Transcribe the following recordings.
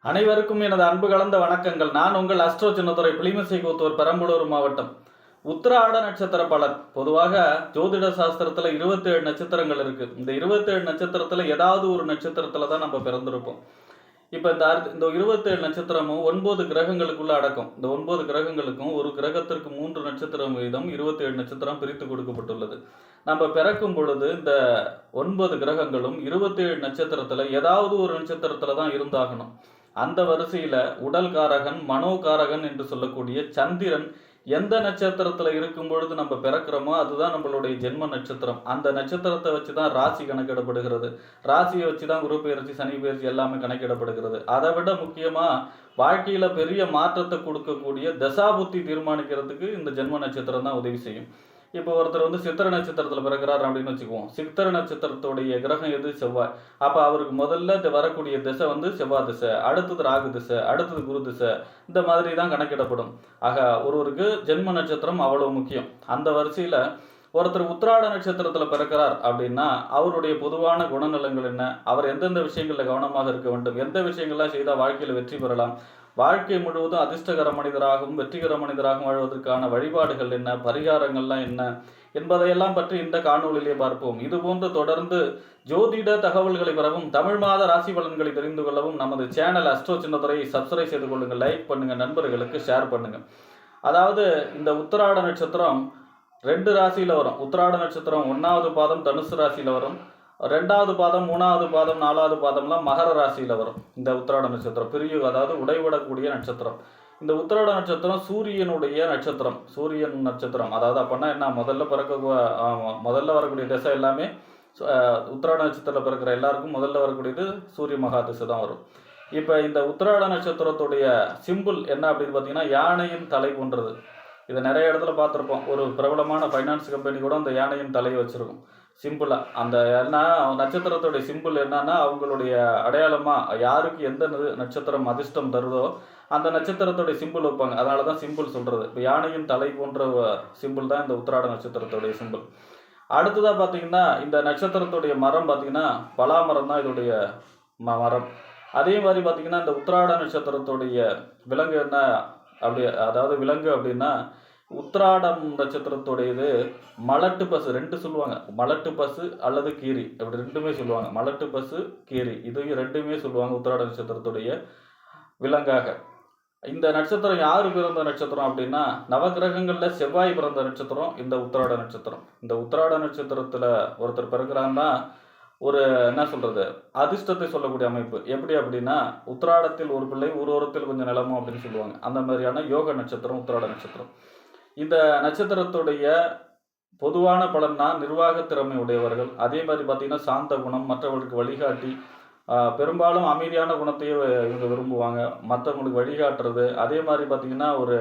அனைவருக்கும் எனது அன்பு கலந்த வணக்கங்கள். நான் உங்கள் அஸ்ட்ரோ சின்னதுரை, புளிமசை கூத்தூர், பெரம்பலூர் மாவட்டம். உத்திராட நட்சத்திர பலன். பொதுவாக ஜோதிட சாஸ்திரத்துல 27 நட்சத்திரங்கள் இருக்கு. இந்த 27 நட்சத்திரத்துல ஏதாவது ஒரு நட்சத்திரத்துல தான் நம்ம பிறந்திருப்போம். இப்ப இந்த 27 நட்சத்திரமும் 9 கிரகங்களுக்குள்ள அடக்கம். இந்த 9 கிரகங்களுக்கும் ஒரு கிரகத்திற்கு 3 நட்சத்திரம் வீதம் 27 நட்சத்திரம் பிரித்து கொடுக்கப்பட்டுள்ளது. நம்ம பிறக்கும் பொழுது இந்த 9 கிரகங்களும் 27 நட்சத்திரத்துல ஏதாவது ஒரு நட்சத்திரத்துல தான் இருந்தாகணும். அந்த வரிசையில உடல் காரகன், மனோகாரகன் என்று சொல்லக்கூடிய சந்திரன் எந்த நட்சத்திரத்துல இருக்கும் பொழுது நம்ம பிறக்கிறோமோ அதுதான் நம்மளுடைய ஜென்ம நட்சத்திரம். அந்த நட்சத்திரத்தை வச்சுதான் ராசி கணக்கிடப்படுகிறது. ராசியை வச்சுதான் குரு பெயர்ச்சி, சனி பெயர்ச்சி எல்லாமே கணக்கிடப்படுகிறது. அதை விட முக்கியமா வாழ்க்கையில பெரிய மாற்றத்தை கொடுக்கக்கூடிய தசாபுத்தி தீர்மானிக்கிறதுக்கு இந்த ஜென்ம நட்சத்திரம் தான் உதவி செய்யும். இப்போ ஒருத்தர் சித்திர நட்சத்திரத்துல பிறக்கிறார் அப்படின்னு வச்சுக்குவோம். சித்திர நட்சத்திரத்துடைய கிரகம் எது? செவ்வாய். அப்ப அவருக்கு முதல்ல இந்த வரக்கூடிய திசை செவ்வாய் திசை, அடுத்தது ராகு திசை, அடுத்தது குரு திசை, இந்த மாதிரி தான் கணக்கிடப்படும். ஆக ஒருவருக்கு ஜென்ம நட்சத்திரம் அவ்வளவு முக்கியம். அந்த வரிசையில ஒருத்தர் உத்திராட நட்சத்திரத்துல பிறக்கிறார் அப்படின்னா அவருடைய பொதுவான குணநலங்கள் என்ன, அவர் எந்தெந்த விஷயங்கள்ல கவனமாக இருக்க வேண்டும், எந்த விஷயங்கள்லாம் செய்தால் வாழ்க்கையில வெற்றி பெறலாம், வாழ்க்கை முழுவதும் அதிர்ஷ்டகர மனிதராகவும் வெற்றிகர மனிதராகவும் வாழ்வதற்கான வழிபாடுகள் என்ன, பரிகாரங்கள்லாம் என்ன என்பதையெல்லாம் பற்றி இந்த காணொலியிலே பார்ப்போம். இது போன்று தொடர்ந்து ஜோதிட தகவல்களை பெறவும் தமிழ் மாத ராசி பலன்களை தெரிந்து கொள்ளவும் நமது சேனல் அஸ்ட்ரோ சின்னதுரையை சப்ஸ்கிரைப் செய்து கொள்ளுங்கள், லைக் பண்ணுங்க, நண்பர்களுக்கு ஷேர் பண்ணுங்க. அதாவது இந்த உத்திராட நட்சத்திரம் 2 ராசியில வரும். உத்திராட நட்சத்திரம் 1வது பாதம் தனுசு ராசியில வரும். 2வது பாதம், 3வது பாதம், 4வது பாதம்லாம் மகர ராசியில வரும். இந்த உத்திராட நட்சத்திரம் பெரிய, அதாவது உடைவிடக்கூடிய நட்சத்திரம். இந்த உத்திராட நட்சத்திரம் சூரியனுடைய நட்சத்திரம். சூரியன் நட்சத்திரம் அதாவது அப்படின்னா என்ன, முதல்ல வரக்கூடிய திசை எல்லாமே உத்திராட நட்சத்திரத்தில் பிறக்கிற எல்லாருக்கும் முதல்ல வரக்கூடியது சூரிய மகா திசை தான் வரும். இப்போ இந்த உத்திராட நட்சத்திரத்துடைய சிம்பிள் என்ன அப்படின்னு பார்த்தீங்கன்னா யானையின் தலை போன்றது. இதை நிறைய இடத்துல பார்த்துருப்போம். ஒரு பிரபலமான ஃபைனான்ஸ் கம்பெனி கூட அந்த யானையின் தலையை வச்சிருக்கும் சிம்பிளாக. அந்த என்ன நட்சத்திரத்துடைய சிம்பிள் என்னன்னா அவங்களுடைய அடையாளமா யாருக்கு எந்த நட்சத்திரம் அதிர்ஷ்டம் தருதோ அந்த நட்சத்திரத்துடைய சிம்பிள் வைப்பாங்க. அதனால தான் சிம்பிள் சொல்றது. இப்போ யானையின் தலை போன்ற சிம்பிள் தான் இந்த உத்திராட நட்சத்திரத்துடைய சிம்பிள். அடுத்ததாக பார்த்தீங்கன்னா இந்த நட்சத்திரத்துடைய மரம் பார்த்தீங்கன்னா பலாமரம் தான் இதோடைய மரம். அதே மாதிரி பார்த்தீங்கன்னா இந்த உத்திராட நட்சத்திரத்துடைய விலங்கு என்ன அதாவது விலங்கு அப்படின்னா உத்திராடம் நட்சத்திரத்துடையது மலட்டு பசு. 2 சொல்லுவாங்க, மலட்டு பசு அல்லது கீரி, அப்படி 2மே சொல்லுவாங்க. மலட்டு பசு, கீரி, இது 2மே சொல்லுவாங்க உத்திராட நட்சத்திரத்துடைய விலங்காக. இந்த நட்சத்திரம் யாரு பிறந்த நட்சத்திரம் அப்படின்னா நவகிரகங்கள்ல செவ்வாய் பிறந்த நட்சத்திரம் இந்த உத்திராட நட்சத்திரம். இந்த உத்திராட நட்சத்திரத்துல ஒருத்தர் பிறகுறான்னா ஒரு என்ன சொல்றது, அதிர்ஷ்டத்தை சொல்லக்கூடிய அமைப்பு. எப்படி அப்படின்னா உத்திராடத்தில் ஒரு பிள்ளை, ஒரு கொஞ்சம் நிலமும் அப்படின்னு சொல்லுவாங்க. அந்த மாதிரியான யோக நட்சத்திரம் உத்திராட நட்சத்திரம். இந்த நட்சத்திரத்துடைய பொதுவான பலன்னா நிர்வாக திறமை உடையவர்கள். அதே மாதிரி பார்த்தீங்கன்னா சாந்த குணம், மற்றவர்களுக்கு வழிகாட்டி, பெரும்பாலும் அமைதியான குணத்தையே இவங்க விரும்புவாங்க, மற்றவங்களுக்கு வழிகாட்டுறது. அதே மாதிரி பார்த்தீங்கன்னா ஒரு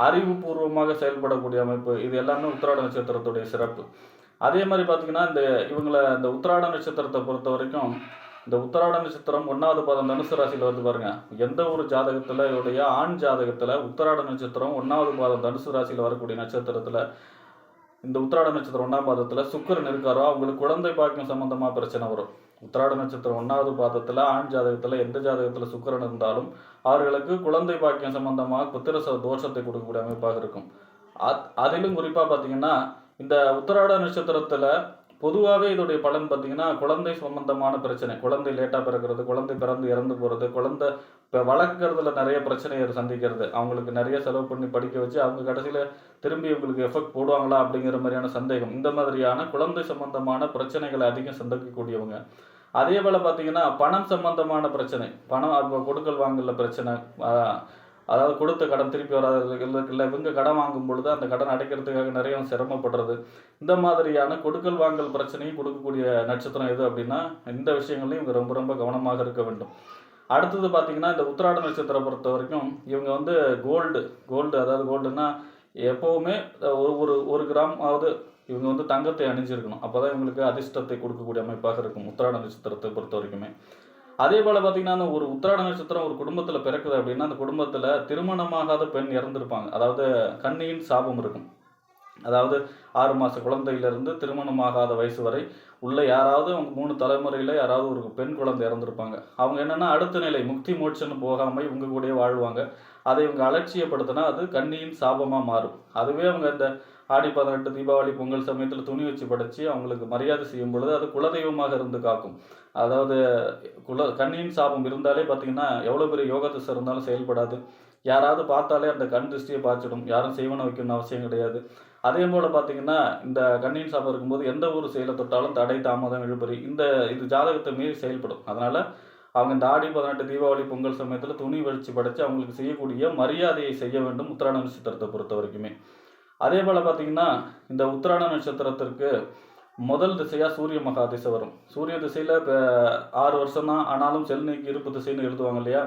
அறிவுபூர்வமாக செயல்படக்கூடிய அமைப்பு. இது எல்லாமே உத்திராட நட்சத்திரத்துடைய சிறப்பு. அதே மாதிரி பார்த்தீங்கன்னா இந்த உத்திராட நட்சத்திரத்தை பொறுத்த வரைக்கும் இந்த உத்திராட நட்சத்திரம் 1வது பாதம் தனுசு ராசியில் வந்து பாருங்க. எந்த ஒரு ஜாதகத்தில் இவருடைய ஆண் ஜாதகத்தில் உத்திராட நட்சத்திரம் 1வது பாதம் தனுசு ராசியில் வரக்கூடிய நட்சத்திரத்தில் இந்த உத்திராட நட்சத்திரம் 1ஆம் பாதத்தில் சுக்கிரன் இருக்காரோ அவங்களுக்கு குழந்தை பாக்கியம் சம்பந்தமாக பிரச்சனை வரும். உத்திராட நட்சத்திரம் 1வது பாதத்தில் ஆண் ஜாதகத்தில் எந்த ஜாதகத்தில் சுக்கிரன் இருந்தாலும் அவர்களுக்கு குழந்தை பாக்கியம் சம்பந்தமாக புத்திர தோஷத்தை கொடுக்கக்கூடிய அமைப்பாக இருக்கும். அதிலும் குறிப்பாக பார்த்தீங்கன்னா இந்த உத்திராட நட்சத்திரத்தில் பொதுவாகவே இதோடைய பலன் பார்த்தீங்கன்னா குழந்தை சம்பந்தமான பிரச்சனை, குழந்தை லேட்டாக பிறக்கிறது, குழந்தை பிறந்து இறந்து போகிறது, குழந்தை இப்போ வளர்க்கறதுல நிறைய பிரச்சனையை சந்திக்கிறது, அவங்களுக்கு நிறைய செலவு பண்ணி படிக்க வச்சு அவங்க கடைசியில் திரும்பி இவங்களுக்கு எஃபெக்ட் போடுவாங்களா அப்படிங்கிற மாதிரியான சந்தேகம். இந்த மாதிரியான குழந்தை சம்பந்தமான பிரச்சனைகளை அதிகம் சந்திக்கக்கூடியவங்க. அதே போல் பார்த்தீங்கன்னா பணம் சம்பந்தமான பிரச்சனை, பணம் கொடுக்கல் வாங்கல பிரச்சனை, அதாவது கொடுத்த கடன் திருப்பி வராது இல்லை, இவங்க கடன் வாங்கும் பொழுது அந்த கடன் அடைக்கிறதுக்காக நிறைய சிரமப்படுறது. இந்த மாதிரியான கொடுக்கல் வாங்கல் பிரச்சனையும் கொடுக்கக்கூடிய நட்சத்திரம் எது அப்படின்னா இந்த விஷயங்களையும் இவங்க ரொம்ப ரொம்ப கவனமாக இருக்க வேண்டும். அடுத்தது பார்த்தீங்கன்னா இந்த உத்திராட நட்சத்திரம் பொறுத்த வரைக்கும் இவங்க கோல்டு அதாவது கோல்டுன்னா எப்போவுமே ஒரு கிராம் ஆவது இவங்க தங்கத்தை அணிஞ்சிருக்கணும். அப்போ தான் இவங்களுக்கு அதிர்ஷ்டத்தை கொடுக்கக்கூடிய அமைப்பாக இருக்கும் உத்திராட நட்சத்திரத்தை பொறுத்த வரைக்குமே. அதே போல் பார்த்தீங்கன்னா ஒரு உத்திராட நட்சத்திரம் ஒரு குடும்பத்தில் பிறக்குது அப்படின்னா அந்த குடும்பத்தில் திருமணமாகாத பெண் இறந்துருப்பாங்க. அதாவது கன்னியின் சாபம் இருக்கும். அதாவது 6 மாத குழந்தையிலிருந்து திருமணமாகாத வயசு வரை உள்ள யாராவது அவங்க 3 தலைமுறையில் யாராவது ஒரு பெண் குழந்தை இறந்துருப்பாங்க. அவங்க என்னென்னா அடுத்த நிலை முக்தி மோட்சன்னு போகாமல் இவங்க கூடயே வாழ்வாங்க. அதை இவங்க அலட்சியப்படுத்தினா அது கன்னியின் சாபமாக மாறும். அதுவே அவங்க இந்த ஆடி 18 தீபாவளி பொங்கல் சமயத்தில் துணி வச்சு படைச்சி அவங்களுக்கு மரியாதை செய்யும் பொழுது அது குலதெய்வமாக இருந்து காக்கும். அதாவது கன்னியின் சாபம் இருந்தாலே பார்த்தீங்கன்னா எவ்வளோ பெரிய யோக திசை இருந்தாலும் செயல்படாது. யாராவது பார்த்தாலே அந்த கண் திருஷ்டியை பாய்ச்சிடும். யாரும் செய்வன வைக்கணும்னு அவசியம் கிடையாது. அதே போல் பார்த்தீங்கன்னா இந்த கன்னியின் சாபம் இருக்கும்போது எந்த ஒரு செயலை தொட்டாலும் தடை தாமதம் இழுபறி இது ஜாதகத்தை மீறி செயல்படும். அதனால் அவங்க இந்த ஆடி 18 தீபாவளி பொங்கல் சமயத்தில் துணி வச்சு படைச்சு அவங்களுக்கு செய்யக்கூடிய மரியாதையை செய்ய வேண்டும் உத்திராட நட்சத்திரத்தை பொறுத்த வரைக்குமே. அதே போல் பார்த்தீங்கன்னா இந்த உத்திராட நட்சத்திரத்திற்கு முதல் திசையாக சூரிய மகா திசை வரும். சூரிய திசையில் இப்போ 6 வருஷம் தான், ஆனாலும் செல் நீக்கி இருப்பு திசைன்னு எழுதுவாங்க இல்லையா.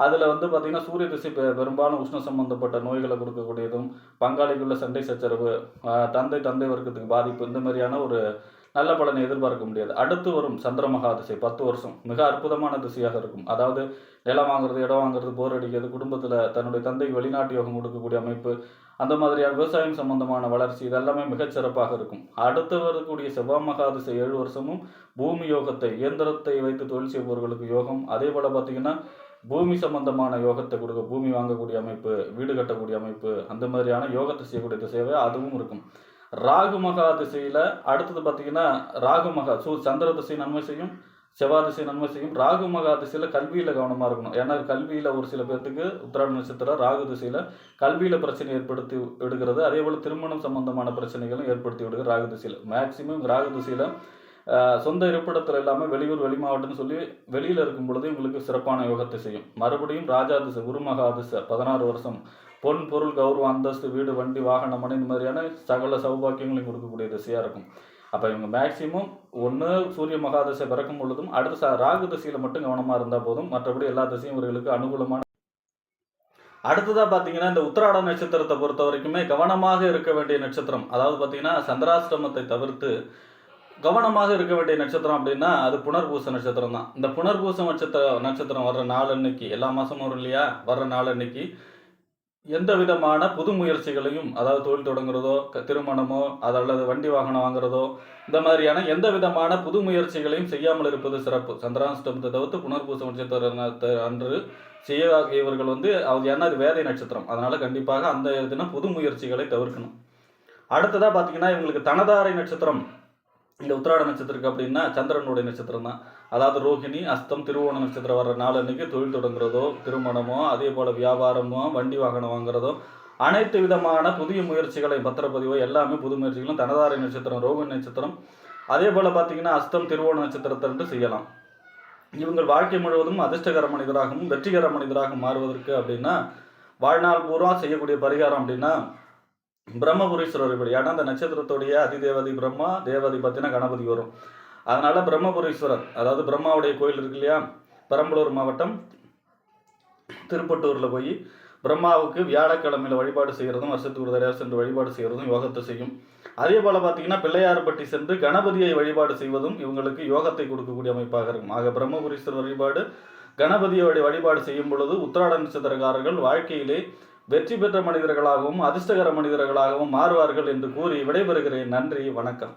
அதில் பார்த்திங்கன்னா சூரிய திசை பெரும்பாலும் உஷ்ண சம்பந்தப்பட்ட நோய்களை கொடுக்கக்கூடியதும், பங்காளிக்குள்ள சண்டை சச்சரவு, தந்தை வர்க்கத்துக்கு பாதிப்பு, இந்த மாதிரியான ஒரு நல்ல பலனை எதிர்பார்க்க முடியாது. அடுத்து வரும் சந்திரமகா திசை 10 வருஷம் மிக அற்புதமான திசையாக இருக்கும். அதாவது நிலம் வாங்குறது, இடம் வாங்குறது, போர் அடிக்கிறது, குடும்பத்தில் தன்னுடைய தந்தைக்கு வெளிநாட்டு யோகம் கொடுக்கக்கூடிய அமைப்பு, அந்த மாதிரியான விவசாயம் சம்பந்தமான வளர்ச்சி, இதெல்லாமே மிகச்சிறப்பாக இருக்கும். அடுத்து வரக்கூடிய செவ்வாய் மகா திசை 7 வருஷமும் பூமி யோகத்தை, இயந்திரத்தை வைத்து தொழில் செய்பவர்களுக்கு யோகம், அதே போல் பார்த்திங்கன்னா பூமி சம்பந்தமான யோகத்தை கொடுக்க, பூமி வாங்கக்கூடிய அமைப்பு, வீடு கட்டக்கூடிய அமைப்பு, அந்த மாதிரியான யோகத்தை செய்யக்கூடிய திசையாகவே அதுவும் இருக்கும். ராகு மகா திசையில் அடுத்தது பார்த்திங்கன்னா ராகு மகா சந்திர திசை நன்மை செய்யும், செவ்வாய் திசை நன்மை செய்யும். ராகு மகா திசையில் கல்வியில் கவனமாக இருக்கணும். ஏன்னா கல்வியில் ஒரு சில பேர்த்துக்கு உத்திராட நட்சத்திரம் ராகு திசையில் கல்வியில் பிரச்சனை ஏற்படுத்தி விடுகிறது. அதே போல் திருமணம் சம்பந்தமான பிரச்சனைகளும் ஏற்படுத்தி விடுகிறது ராகு திசையில். மேக்சிமம் ராகு திசையில் சொந்த இருப்பிடத்தில் இல்லாமல் வெளியூர் வெளி மாவட்டம்னு சொல்லி வெளியில் இருக்கும் பொழுது இவங்களுக்கு சிறப்பான யோகத்தை செய்யும். மறுபடியும் ராஜா திசை குருமகா திசை 16 வருஷம் பொன் பொருள் கௌரவம் அந்தஸ்து வீடு வண்டி வாகனம் மனை இந்த மாதிரியான சகல சௌபாக்கியங்களையும் கொடுக்கக்கூடிய திசையாக இருக்கும். அப்போ இவங்க மேக்சிமம் ஒன்று சூரிய மகா திசை பிறக்கும் பொழுதும் அடுத்த ராகு திசையில் மட்டும் கவனமாக இருந்தால் போதும். மற்றபடி எல்லா திசையும் இவர்களுக்கு அனுகூலமான. அடுத்ததாக பார்த்தீங்கன்னா இந்த உத்திராட நட்சத்திரத்தை பொறுத்த வரைக்குமே கவனமாக இருக்க வேண்டிய நட்சத்திரம். அதாவது பார்த்தீங்கன்னா சந்திராஷ்டமத்தை தவிர்த்து கவனமாக இருக்க வேண்டிய நட்சத்திரம் அப்படின்னா அது புனர்பூச நட்சத்திரம் தான். இந்த புனர்பூச நட்சத்திரம் வர்ற நாள் அன்னைக்கு, எல்லா மாதமும் வரும் இல்லையா, வர்ற நாள் அன்னைக்கு எந்த விதமான புது முயற்சிகளையும், அதாவது தொழில் தொடங்குறதோ, திருமணமோ, அல்லது வண்டி வாகனம் வாங்குறதோ, இந்த மாதிரியான எந்த விதமான புது முயற்சிகளையும் செய்யாமல் இருப்பது சிறப்பு. சந்திராஷ்டமத்தை தவிர்த்து புனர்பூச நட்சத்திரத்தை அன்று செய்யக்கூடியவர்கள் அவர் ஏன்னா அது வேதை நட்சத்திரம், அதனால கண்டிப்பாக அந்த தினம் புது முயற்சிகளை தவிர்க்கணும். அடுத்ததாக பார்த்தீங்கன்னா இவங்களுக்கு தனதாரை நட்சத்திரம் இந்த உத்திராட நட்சத்திரம் அப்படின்னா சந்திரனுடைய நட்சத்திரம் தான். அதாவது ரோஹிணி அஸ்தம் திருவோண நட்சத்திரம் வர்ற நாள் அன்னைக்கு தொழில் தொடங்குறதோ, திருமணமோ, அதே போல் வியாபாரமோ, வண்டி வாகனம் வாங்குறதோ, அனைத்து விதமான புதிய முயற்சிகளை பத்திரப்பதிவோ எல்லாமே புது முயற்சிகளும் தனதாரை நட்சத்திரம் ரோஹிணி நட்சத்திரம் அதே போல் பார்த்தீங்கன்னா அஸ்தம் திருவோண நட்சத்திரத்திலிருந்து செய்யலாம். இவங்கள் வாழ்க்கை முழுவதும் அதிர்ஷ்டகர மனிதராகவும் வெற்றிகர மனிதராக மாறுவதற்கு அப்படின்னா வாழ்நாள் பூரா செய்யக்கூடிய பரிகாரம் அப்படின்னா பிரம்மபுரீஸ்வரர் வழிபாடு. ஏன்னா அந்த நட்சத்திரத்துடைய அதிதேவதி பிரம்மா, தேவதி பார்த்தீங்கன்னா கணபதி வரும். அதனால பிரம்மபுரீஸ்வரர், அதாவது பிரம்மாவுடைய கோயில் இருக்கு இல்லையா, பெரம்பலூர் மாவட்டம் திருப்பட்டூரில் போய் பிரம்மாவுக்கு வியாழக்கிழமையில் வழிபாடு செய்கிறதும், வருஷத்துக்கு ஒரு தடவை சென்று வழிபாடு செய்கிறதும் யோகத்தை செய்யும். அதே போல் பார்த்தீங்கன்னா பிள்ளையார்பட்டி சென்று கணபதியை வழிபாடு செய்வதும் இவங்களுக்கு யோகத்தை கொடுக்கக்கூடிய அமைப்பாக இருக்கும். ஆக பிரம்மபுரீஸ்வரர் வழிபாடு, கணபதியோடைய வழிபாடு செய்யும் பொழுது உத்திராட நட்சத்திரக்காரர்கள் வாழ்க்கையிலே வெற்றி பெற்ற மனிதர்களாகவும் அதிர்ஷ்டகர மனிதர்களாகவும் மாறுவார்கள் என்று கூறி விடைபெறுகிறேன். நன்றி, வணக்கம்.